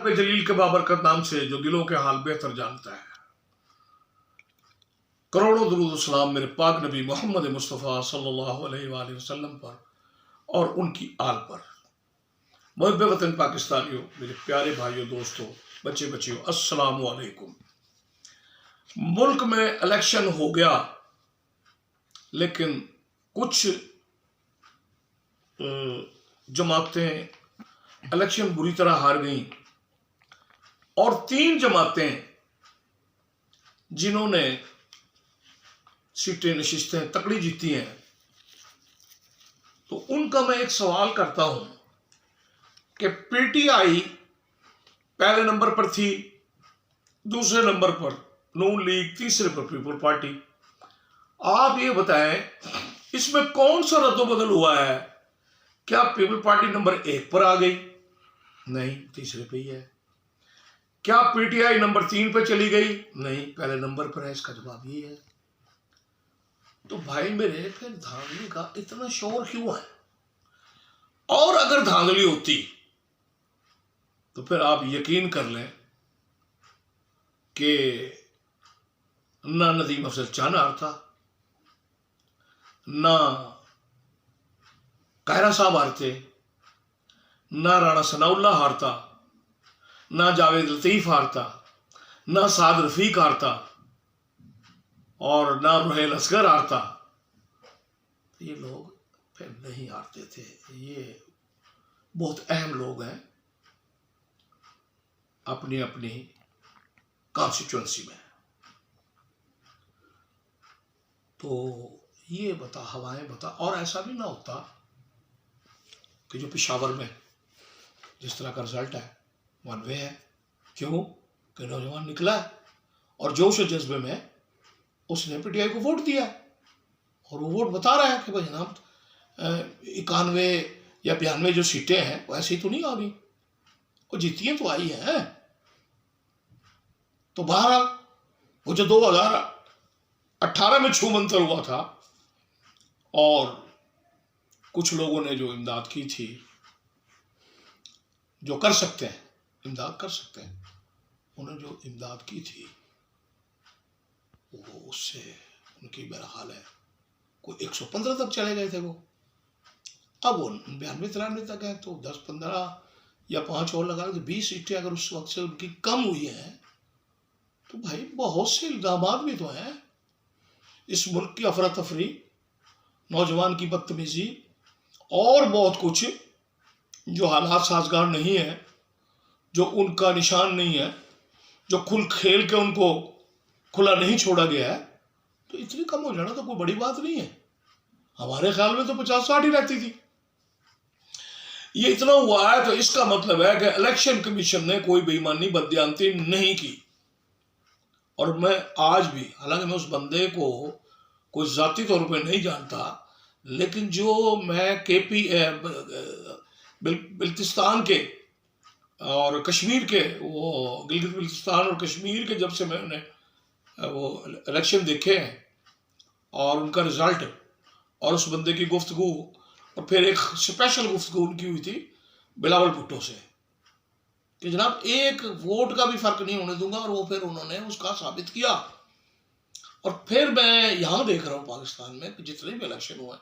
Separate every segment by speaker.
Speaker 1: जलील के बाबरकत नाम से जो दिलों के हाल बेहतर जानता है। करोड़ों दुरूद सलाम मेरे पाक नबी मोहम्मद मुस्तफ़ा सल्लल्लाहु अलैहि वसल्लम पर और उनकी आल पर। मुहब्बे वतन पाकिस्तानियों, मेरे प्यारे भाइयों, दोस्तों, बच्चे बच्चियों, अस्सलामु अलैकुम। मुल्क में इलेक्शन हो गया, लेकिन कुछ जमातें इलेक्शन बुरी तरह हार गईं और 3 जमातें जिन्होंने सीटें नशिस्तें तकड़ी जीती हैं, तो उनका मैं एक सवाल करता हूं कि पीटीआई पहले नंबर पर थी, दूसरे नंबर पर नून लीग, तीसरे पर पीपल पार्टी। आप ये बताएं, इसमें कौन सा रद्दोबदल हुआ है? क्या पीपल पार्टी नंबर 1 पर आ गई? नहीं, तीसरे पे ही है। क्या पीटीआई नंबर 3 पे चली गई? नहीं, पहले नंबर पर है। इसका जवाब ये है। तो भाई मेरे, फिर धांधली का इतना शोर क्यों है? और अगर धांधली होती तो फिर आप यकीन कर लें कि ना नदीम अफजल चान हारता, ना कायरा साहब हारते, ना राणा सनाउल्लाह हारता, ना जावेद लतीफ हारता, ना साद रफीक हारता और ना रुहेल असगर हारता। ये लोग फिर नहीं हारते थे। ये बहुत अहम लोग हैं अपनी अपनी कॉन्स्टिट्यूंसी में। तो ये बता, हवाएं बता। और ऐसा भी ना होता कि जो पेशावर में जिस तरह का रिजल्ट है वन वे है। क्यों? कि नौजवान निकला और जोश और जज्बे में उसने पीटीआई को वोट दिया और वो वोट बता रहा है कि भाई जनाब 91 या 92 जो सीटें हैं वो ऐसी तो नहीं आ गई, वो जीतियां तो आई हैं। तो बहरहाल वो जो 2018 में छूमंतर हुआ था और कुछ लोगों ने जो इमदाद की थी, जो कर सकते हैं इमदाद कर सकते हैं, उन्होंने जो इमदाद की थी वो उससे उनकी बहरहाल है कोई 115 तक चले गए थे वो। अब वो 92-93 तक है, तो 10-15 या 5 और लगा तो 20 सीटें अगर उस वक्त से उनकी कम हुई हैं, तो भाई बहुत से इल्जाम भी तो हैं। इस मुल्क की अफरा तफरी, नौजवान की बदतमीजी और बहुत कुछ जो हालात साजगार नहीं है, जो उनका निशान नहीं है, जो खुल खेल के उनको खुला नहीं छोड़ा गया है, तो इतनी कम हो जाना तो कोई बड़ी बात नहीं है। हमारे ख्याल में तो 50-60 ही रहती थी। ये इतना हुआ है तो इसका मतलब है कि इलेक्शन कमीशन ने कोई बेईमानी, बददियानती नहीं की। और मैं आज भी, हालांकि मैं उस बंदे को कोई जाती तौर पे नहीं जानता, लेकिन जो मैं केपी बिल्तिस्तान के और कश्मीर के, वो गिलगित बिल्तिस्तान और कश्मीर के, जब से मैंने वो इलेक्शन देखे हैं और उनका रिजल्ट और उस बंदे की गुफ्तगू, और फिर एक स्पेशल गुफ्तगू उनकी हुई थी बिलावल भुट्टो से कि जनाब एक वोट का भी फर्क नहीं होने दूंगा, और वो फिर उन्होंने उसका साबित किया। और फिर मैं यहाँ देख रहा हूँ पाकिस्तान में जितने भी इलेक्शन हुए,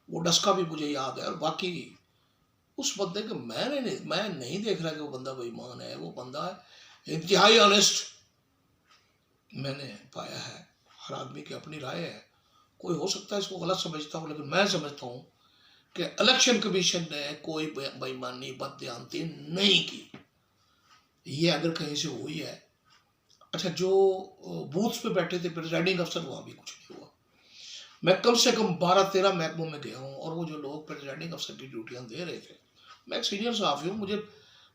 Speaker 1: वो डस्का भी मुझे याद है। और बाकी उस बंदे को मैं नहीं देख रहा कि वो बंदा बेईमान है। वो बंदा है इंतहाई ऑनेस्ट, मैंने पाया है। हर आदमी की अपनी राय है, कोई हो सकता है इसको गलत समझता हूँ, लेकिन मैं समझता हूँ कि इलेक्शन कमीशन ने कोई बेईमानी, बददियानती नहीं की। ये अगर कहीं से हुई है, अच्छा, जो बूथ्स पे बैठे थे प्रिजाइडिंग अफसर, वहाँ भी कुछ नहीं हुआ। मैं कम से कम 12-13 महकमों में गया हूँ, और वो जो लोग प्रिजाइडिंग अफसर की ड्यूटियाँ दे रहे थे, मैं एक सीनियर सहाफ़ी हूँ, मुझे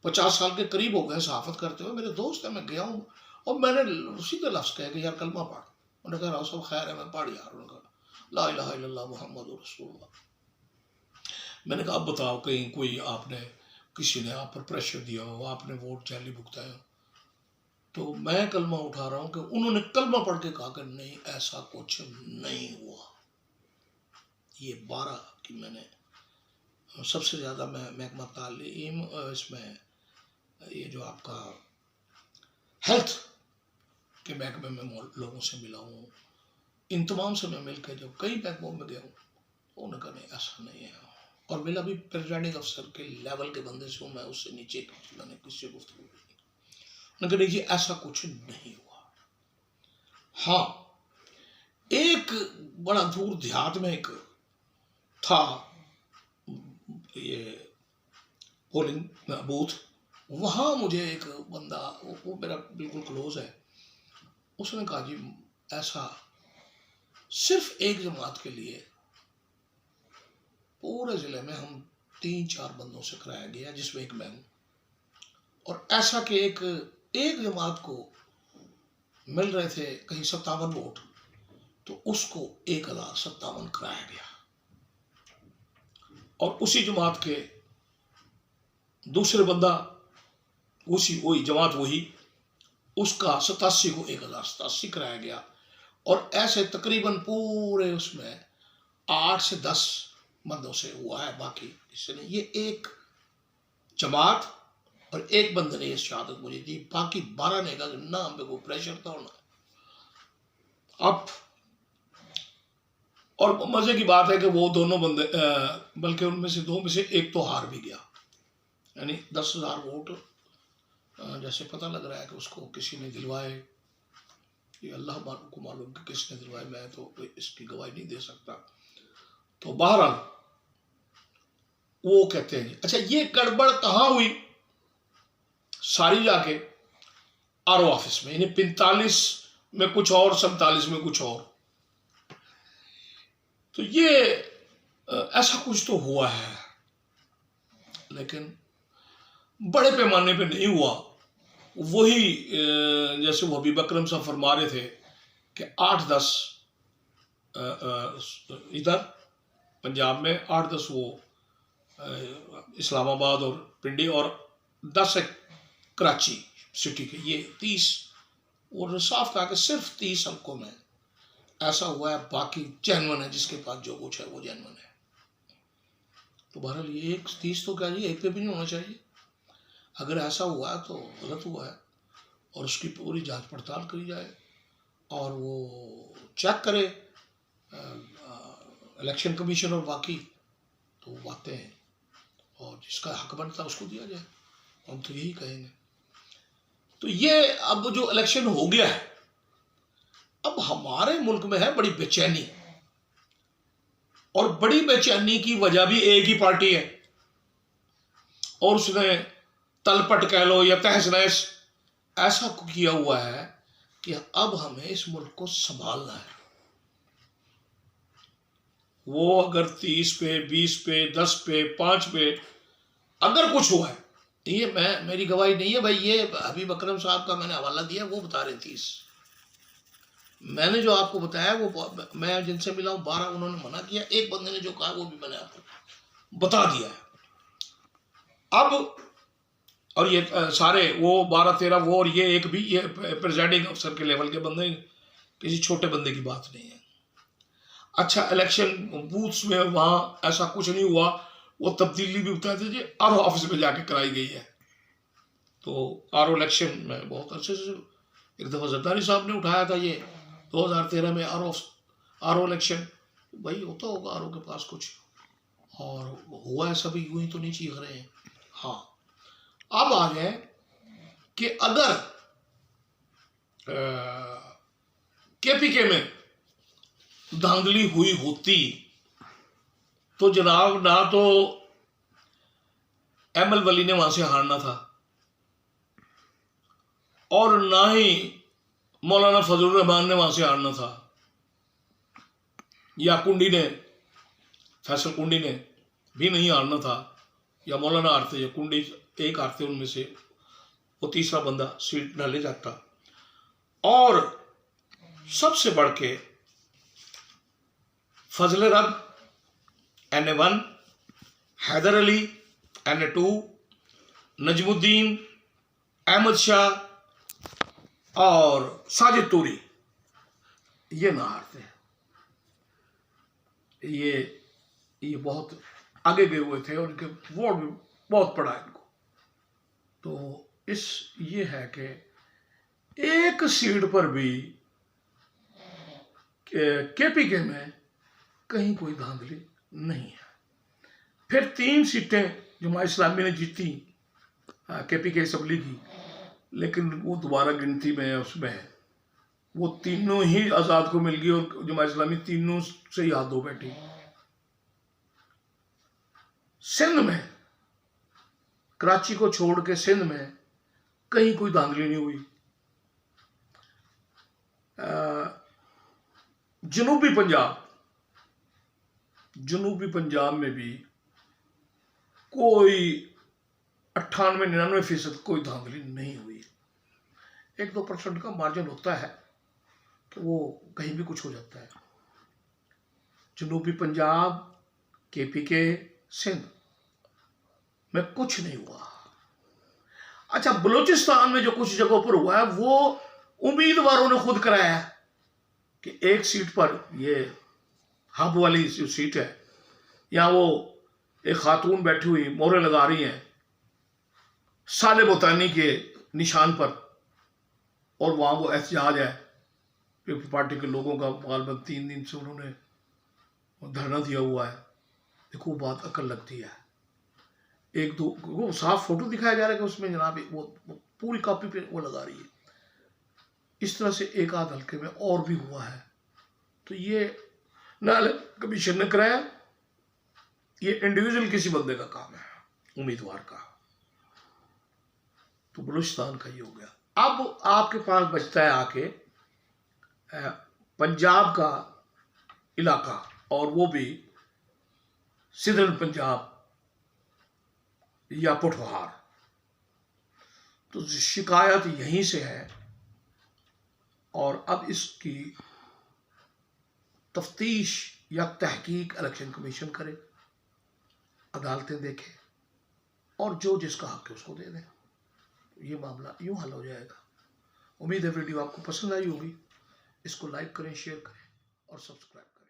Speaker 1: 50 साल के करीब हो गए सहाफ़त करते हुए, मेरे दोस्त है, मैं गया हूँ और मैंने सीधे लफ्ज़ कहा कि यार कलमा पढ़। उन्होंने कहा सब खैर है, मैं पढ़ यार। उन्होंने कहा ला इलाहा इल्लल्लाह मुहम्मदुर रसूलुल्लाह। मैंने कहा अब बताओ, कहीं कोई आपने, किसी ने आप पर प्रेशर दिया हो, आपने वोट जाली भुगताया हो? तो मैं कलमा उठा रहा हूँ कि उन्होंने कलमा पढ़ के कहा कि नहीं, ऐसा कुछ नहीं हुआ। ये 12 की मैंने सबसे ज़्यादा मैं महकमा तालीम इसमें ये जो आपका हेल्थ के महकमे में लोगों से मिला हूँ, इन तमाम से मैं मिलकर जब कई महकमों में गया हूँ, उन्होंने कहा नहीं ऐसा नहीं है। और मेरा भी प्रेसिडेंटिंग अफसर के लेवल के बंदे से हूँ, मैं उससे नीचे मैंने किसी से गुफ्तगू नहीं। उन्होंने कहा देखिए ऐसा कुछ नहीं हुआ। हाँ, एक बड़ा दूर देहात में एक था ये पोलिंग बूथ, वहाँ मुझे एक बंदा, वो मेरा बिल्कुल क्लोज है, उसने कहा जी ऐसा सिर्फ एक जमात के लिए पूरे ज़िले में हम 3-4 बंदों से कराया गया, जिसमें एक मैं हूँ। और ऐसा कि एक जमात को मिल रहे थे कहीं 57 वोट, तो उसको 1057 कराया गया। और उसी जमात के दूसरे बंदा, वही जमात वही, उसका 87 को 1087 कराया गया। और ऐसे तकरीबन पूरे उसमें 8 से 10 बंदों से हुआ है, बाकी इससे नहीं। ये एक जमात और एक बंदे ने ये शहादत मुझे दी, बाकी 12 ने कहा ना हम पे कोई प्रेशर था ना। अब और मजे की बात है कि वो दोनों बंदे, बल्कि उनमें से 2 में से एक तो हार भी गया, यानी 10,000 वोट जैसे पता लग रहा है कि उसको किसी ने दिलवाए, ये अल्लाह को मालूम कि किसने दिलवाए, मैं तो इसकी गवाही नहीं दे सकता। तो बहरहाल वो कहते हैं अच्छा ये गड़बड़ कहाँ हुई, सारी जाके आरओ ऑफिस में, यानी 45 में कुछ और, 47 में कुछ और। तो ये ऐसा कुछ तो हुआ है, लेकिन बड़े पैमाने पे नहीं हुआ। वही जैसे वो हबीब अकरम साहब फरमा रहे थे कि 8-10 इधर पंजाब में, 8-10 वो इस्लामाबाद और पिंडी, और 10 कराची सिटी के, ये 30। और साफ कहा कि सिर्फ 30 अंकों में ऐसा हुआ है, बाकी जेन्युइन है, जिसके पास जो कुछ है वो जेन्युइन है। तो बहरहाल ये 30 तो क्या जी एक पे भी नहीं होना चाहिए। अगर ऐसा हुआ है तो गलत हुआ है, और उसकी पूरी जांच पड़ताल करी जाए और वो चेक करे इलेक्शन कमीशन और बाकी तो बातें हैं, और जिसका हक बनता है उसको दिया जाए, हम तो यही कहेंगे। तो ये अब जो इलेक्शन हो गया है, अब हमारे मुल्क में है बड़ी बेचैनी, और बड़ी बेचैनी की वजह भी एक ही पार्टी है, और उसने तलपट कह लो या तहस नहस ऐसा किया हुआ है कि अब हमें इस मुल्क को संभालना है। वो अगर 30 पे, 20 पे, 10 पे, 5 पे अगर कुछ हुआ है, ये मेरी गवाही नहीं है भाई, ये हबीब अकरम साहब का मैंने हवाला दिया, वो बता रहे 30। मैंने जो आपको बताया वो मैं जिनसे मिला हूँ 12, उन्होंने मना किया, एक बंदे ने जो कहा वो भी मैंने आपको बता दिया है। अब और ये सारे वो 12-13 वो, और ये एक भी, ये प्रेसिडेंटिंग अफसर के लेवल के बंदे, किसी छोटे बंदे की बात नहीं है। अच्छा इलेक्शन बूथ्स में वहाँ ऐसा कुछ नहीं हुआ, वो तब्दीली भी बताते थे आर ऑफिस में जाके कराई गई है। तो आर इलेक्शन में बहुत अच्छे से, एक दफ़ा जरदारी साहब ने उठाया था ये 2013 में आर इलेक्शन, भाई होता होगा आर के पास कुछ, और हुआ है, सभी यूं ही तो नहीं चीख रहे हैं। हाँ, अब आ जाए कि अगर केपीके में धांधली हुई होती तो जनाब ना तो एमएल वली ने वहां से हारना था, और ना ही मौलाना फजलुर रहमान ने वहां से हारना था, या कुंडी ने, फैसल कुंडी ने भी नहीं हारना था, या मौलाना हारते या कुंडी एक हारते, उनमें से वो तीसरा बंदा सीट न ले जाता। और सबसे बढ़ के फजल रब NA1, हैदर अली NA2, नजमुद्दीन, अहमद शाह और साजिद तूरी ये ना हारते। ये बहुत आगे गए हुए थे, और उनके वोट भी बहुत पड़ा इनको। तो ये है कि एक सीट पर भी केपीके में कहीं कोई धांधली नहीं है। फिर 3 सीटें जमात इस्लामी ने जीती केपीके असम्बली की, लेकिन वो दोबारा गिनती में उसमें वो तीनों ही आज़ाद को मिल गई और जमात इस्लामी तीनों से ही हाथ धो बैठी। सिंध में, कराची को छोड़ के सिंध में कहीं कोई धांधली नहीं हुई। जनूबी पंजाब में भी कोई 98-99% कोई धांधली नहीं हुई। 1-2% का मार्जिन होता है कि वो कहीं भी कुछ हो जाता है। जनूबी पंजाब, केपीके, सिंध में कुछ नहीं हुआ। अच्छा, बलूचिस्तान में जो कुछ जगहों पर हुआ है वो उम्मीदवारों ने खुद कराया है कि एक सीट पर, ये हब वाली जो सीट है, यहाँ वो एक खातून बैठी हुई मोहरें लगा रही हैं साले बोतानी के निशान पर, और वहाँ वो एहतजाज है पीपल पार्टी के लोगों का। गालबन 3 दिन से उन्होंने धरना दिया हुआ है। देखो बात अकल लगती है। एक दो वो साफ फोटो दिखाया जा रहा है कि उसमें जनाब वो पूरी कॉपी पे वो लगा रही है। इस तरह से एक आध हल्के में और भी हुआ है। तो ये ना कमीशन ने कराया, ये इंडिविजुअल किसी बंदे का काम है, उम्मीदवार का। तो बलूचिस्तान का ये हो गया। अब आपके पास बचता है आके पंजाब का इलाका, और वो भी सिंधर्न पंजाब या पुठवार। तो शिकायत यहीं से है, और अब इसकी तफ्तीश या तहकीक इलेक्शन कमीशन करे, अदालतें देखें, और जो जिसका हक है उसको दे दें। ये मामला यूं हल हो जाएगा। उम्मीद है वीडियो आपको पसंद आई होगी। इसको लाइक करें, शेयर करें और सब्सक्राइब करें।